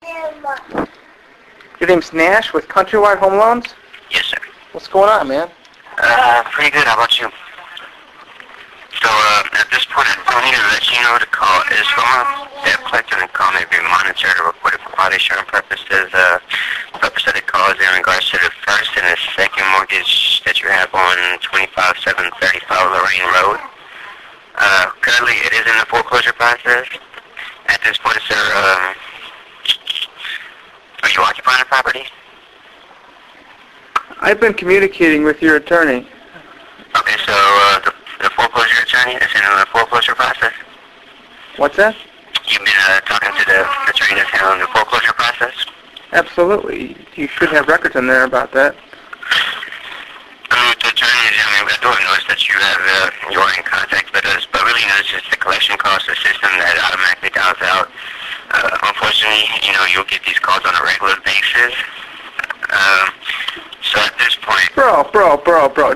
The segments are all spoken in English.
Your name's Nash with Countrywide Home Loans? Yes, sir. What's going on, man? Pretty good. How about you? So, at this point, I need to let you know the call is from a debt collector, and the call may be monitored or recorded for quality assurance purposes. The purpose of the call is in regards to the first and the second mortgage that you have on 25735 Lorraine Road. Currently, it is in the foreclosure process. At this point, sir, are you occupying the property? I've been communicating with your attorney. Okay, so the foreclosure attorney is in the foreclosure process? What's that? You've been talking to the attorney that's handling the foreclosure process? Absolutely. You should have records in there about that. The attorney, I do notice that you have, you are in contact with us, but really, it's just the collection cost, the system that automatically dials out. Unfortunately, you'll get these calls on a regular basis. So at this point... Bro,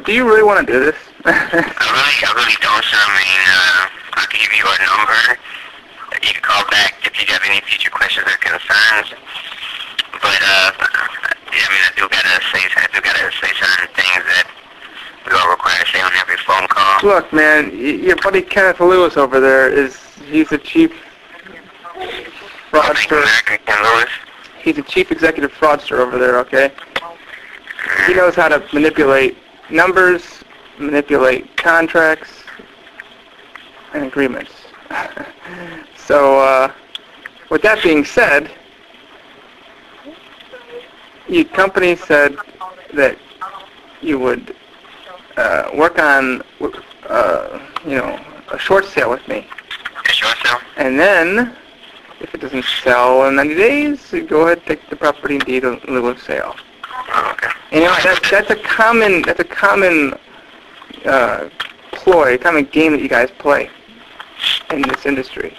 do you really want to do this? I really don't, sir. I mean, I can give you our number. You can call back if you have any future questions or concerns. But, I do gotta say certain things that we all require to say on every phone call. Look, man, your buddy Kenneth Lewis over there he's the chief fraudster. He's a chief executive fraudster over there, okay? He knows how to manipulate numbers, manipulate contracts, and agreements. So, with that being said, your company said that you would work on, a short sale with me. A short sale? And then, if it doesn't sell in 90 days, you go ahead and take the property and deed in lieu of sale. Oh, okay. And that's a common ploy, a common game that you guys play in this industry.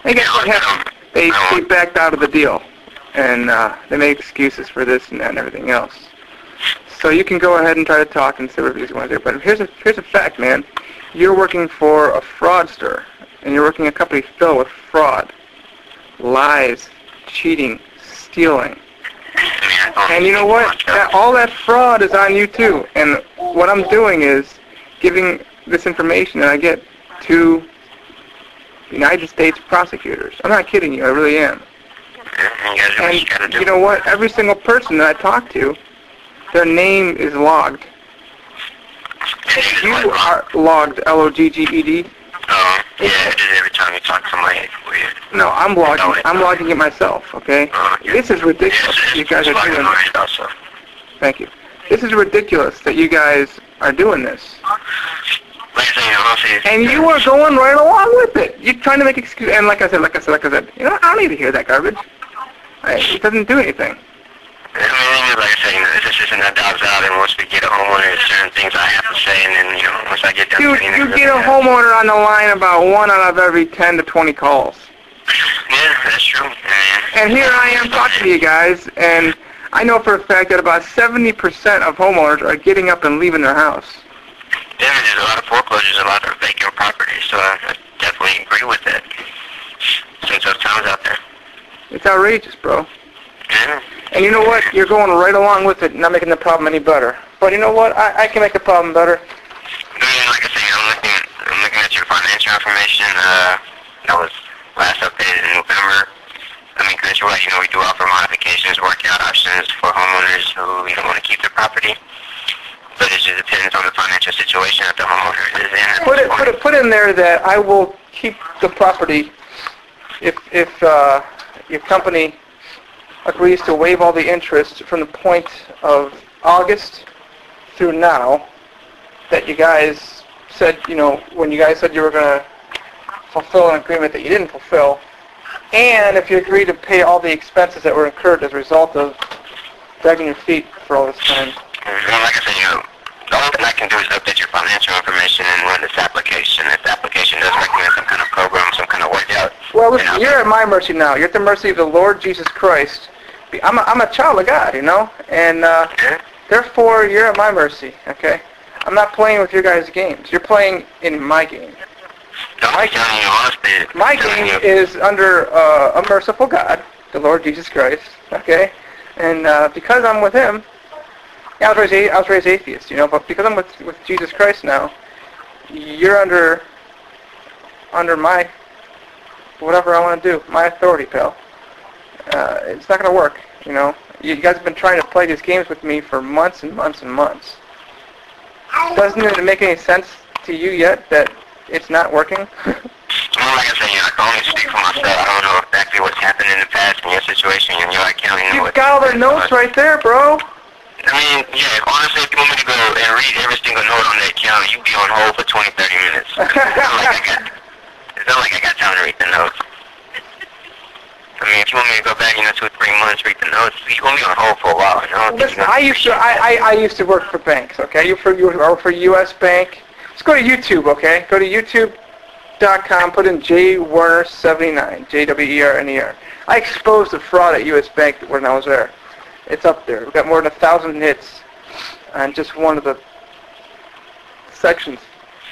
And guess what happened? They backed out of the deal, and they made excuses for this and that and everything else. So you can go ahead and try to talk and say whatever you want to do. But here's a fact, man. You're working for a fraudster, and you're working a company filled with fraud, lies, cheating, stealing. And you know what? All that fraud is on you too. And what I'm doing is giving this information that I get to United States prosecutors. I'm not kidding you. I really am. And you know what? Every single person that I talk to, their name is logged. You are logged, L-O-G-G-E-D. Oh, yeah, it is every time you talk to somebody. It's weird. No, I'm logging it myself, okay? This is ridiculous you guys are doing this. Thank you. This is ridiculous that you guys are doing this. And you are going right along with it. You're trying to make excuses. And like I said, I don't need to hear that garbage. It doesn't do anything. Like I said, it's a system that dials out, and once we get a homeowner, there's certain things I have to say, and then, once I get done... You get a homeowner on the line about 1 out of every 10 to 20 calls. Yeah, that's true. And here I am talking to you guys, and I know for a fact that about 70% of homeowners are getting up and leaving their house. Yeah, there's a lot of foreclosures, a lot of vacant properties, so I definitely agree with that. Since those times out there. It's outrageous, bro. Yeah. And you know what? You're going right along with it, not making the problem any better. But you know what? I can make the problem better. Yeah, like I say, I'm looking at your financial information. That was last updated in November. Countrywide, we do offer modifications, workout options for homeowners who want to keep their property. But it just depends on the financial situation that the homeowner is in. Put in there that I will keep the property if your company agrees to waive all the interest from the point of August through now that you guys said, when you guys said you were going to fulfill an agreement that you didn't fulfill, and if you agree to pay all the expenses that were incurred as a result of dragging your feet for all this time. Like I said, the only thing I can do is update your financial information and run this application. If the application does recommend some kind of program, some kind of workout... Well, listen, you're at my mercy now. You're at the mercy of the Lord Jesus Christ. I'm a child of God, and therefore you're at my mercy, okay? I'm not playing with your guys' games. You're playing in my game. My game is under a merciful God, the Lord Jesus Christ, okay? And because I'm with him, yeah, I was raised atheist, you know, but because I'm with Jesus Christ now, you're under my, whatever I want to do, my authority, pal. It's not going to work, you know. You guys have been trying to play these games with me for months and months and months. Doesn't it make any sense to you yet that it's not working? Well, like I said, you know, I can only speak for myself. I don't know exactly what's happened in the past in your situation, and your account. You know, you've got all the notes right there, bro. I mean, yeah, honestly, if you want me to go and read every single note on the account, you'd be on hold for 20, 30 minutes. It's not like I got time to read the notes. I mean, if you want me to go back, you know, 2 or 3 months, read the notes, you're going to be on hold for a while, you know? Listen, I used to work for banks, okay? You work for U.S. Bank. Just go to YouTube, okay? Go to YouTube.com, put in Werner79, JWERNER. I exposed the fraud at U.S. Bank when I was there. It's up there. We've got more than 1,000 hits on just one of the sections.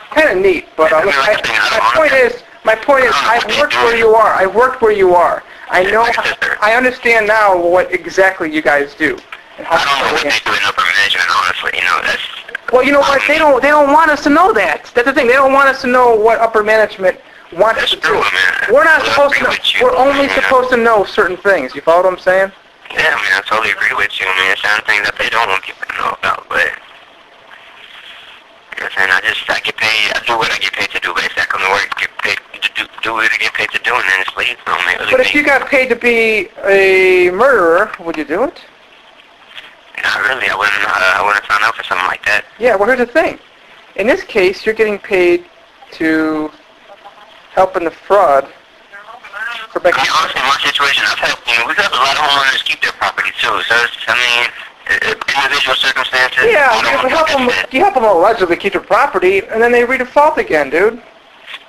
Kind of neat, but my point is, I've worked where you are. I've worked where you are. I know. I understand now what exactly you guys do. And how I don't know what they do in upper management, honestly. You know, that's. Well, you know what? They don't want us to know that. That's the thing. They don't want us to know what upper management wants us to do. We're not supposed to know. We're only supposed to know certain things. You follow what I'm saying? Yeah, I mean, I totally agree with you. I mean, there's certain things that they don't want people to know about, but. You know what I'm saying? I get paid, I do what I get paid to do, basically. I come to work, get paid to do what I get paid to do, and then just leave. But if you got paid to be a murderer, would you do it? Not really. I wouldn't sign up for something like that. Yeah, well, here's the thing. In this case, you're getting paid to help in the fraud. I mean, honestly, in my situation, I've helped, you know, we've helped a lot of homeowners keep their property, too. So, I mean, individual circumstances. Yeah, you help them allegedly keep their property, and then they redefault again, dude.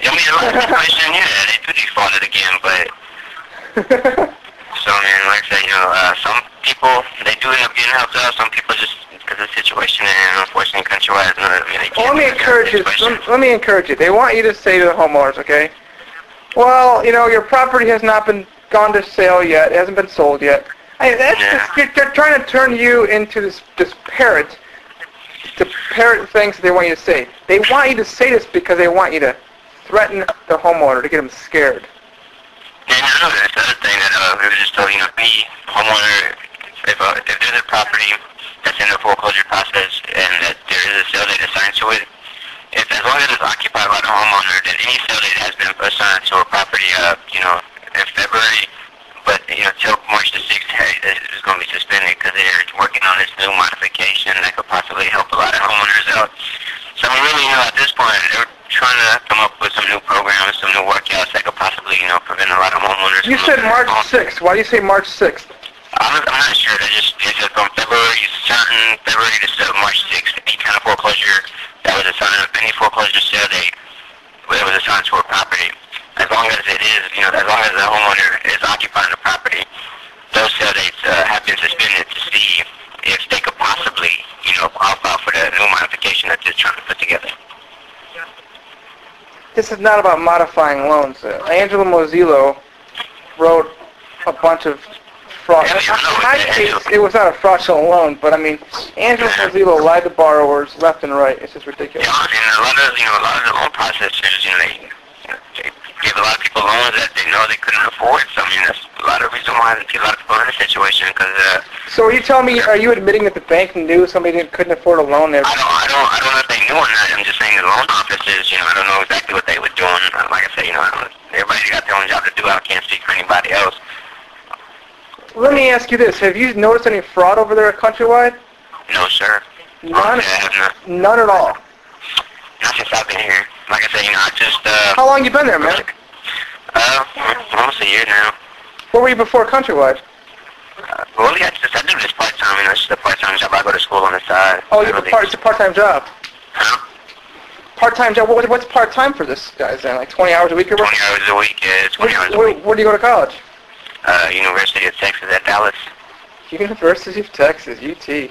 I mean, a lot of situations, yeah, they do default it again, but. So, I mean, like I said, you know, some people, they do end up getting helped out. Some people just, because of the situation, and unfortunately, Countrywide, I mean, they can't. Well, let me encourage you. They want you to say to the homeowners, okay? Well, you know, your property has not been gone to sale yet. It hasn't been sold yet. I mean, they're trying to turn you into this parrot to parrot things that they want you to say. They want you to say this because they want you to threaten the homeowner to get them scared. Yeah, I know that's the other thing that we were just told, you know, me, homeowner, if there's a property that's in the foreclosure process and that there is a sale date assigned to it, as long as it's occupied by the homeowner, then any sale date has been assigned to a property, you know, in February. But, you know, till March the 6th, it's going to be suspended because they're working on this new modification that could possibly help a lot of homeowners out. So, I mean, really, you know, at this point, they're trying to come up with some new programs, some new workouts that could possibly, you know, prevent a lot of homeowners. You said March 6th. Why do you say March 6th? I'm not sure. They said from February to March 6th, any kind of foreclosure that was assigned, any foreclosure sale date that was assigned to a property. As long as it is, you know, as long as the homeowner is occupying the property, those sale dates have been suspended to see if they could possibly, you know, opt out for the new modification that they're trying to put together. This is not about modifying loans. Angelo Mozilo wrote a bunch of fraud. In my case, it was not a fraudulent loan, but I mean, Angelo Mozilo lied to borrowers left and right. It's just ridiculous. Yeah, and a lot of the loan processors, you know, they give a lot of people loans that they know they couldn't afford. So, I mean, that's a lot of reason why they see a lot of people in this situation. Because so, are you telling me? Are you admitting that the bank knew somebody couldn't afford a loan? I don't know if they knew or not. I'm just saying the loan officers. You know, I don't know exactly what they were doing. Like I said, you know, everybody's got their own job to do. I can't speak for anybody else. Let me ask you this: have you noticed any fraud over there at Countrywide? No, sir. None. None at all. Not since I've been here. Like I said, you know, I just. How long you been there, man? Almost a year now. Where were you before Countrywide? Well, I do this part-time, and it's just a part-time job. I go to school on the side. Oh, it's a part-time job? Huh? Part-time job? What's part-time for this guys then? Like 20 hours a week or what? 20 hours a week, yeah. 20 hours a week. Where do you go to college? University of Texas at Dallas. University of Texas, UT. Yeah.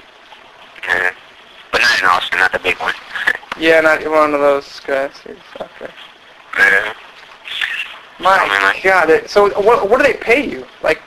But not in Austin, not the big one. Yeah, not one of those guys. Yeah. My God. So what do they pay you? Like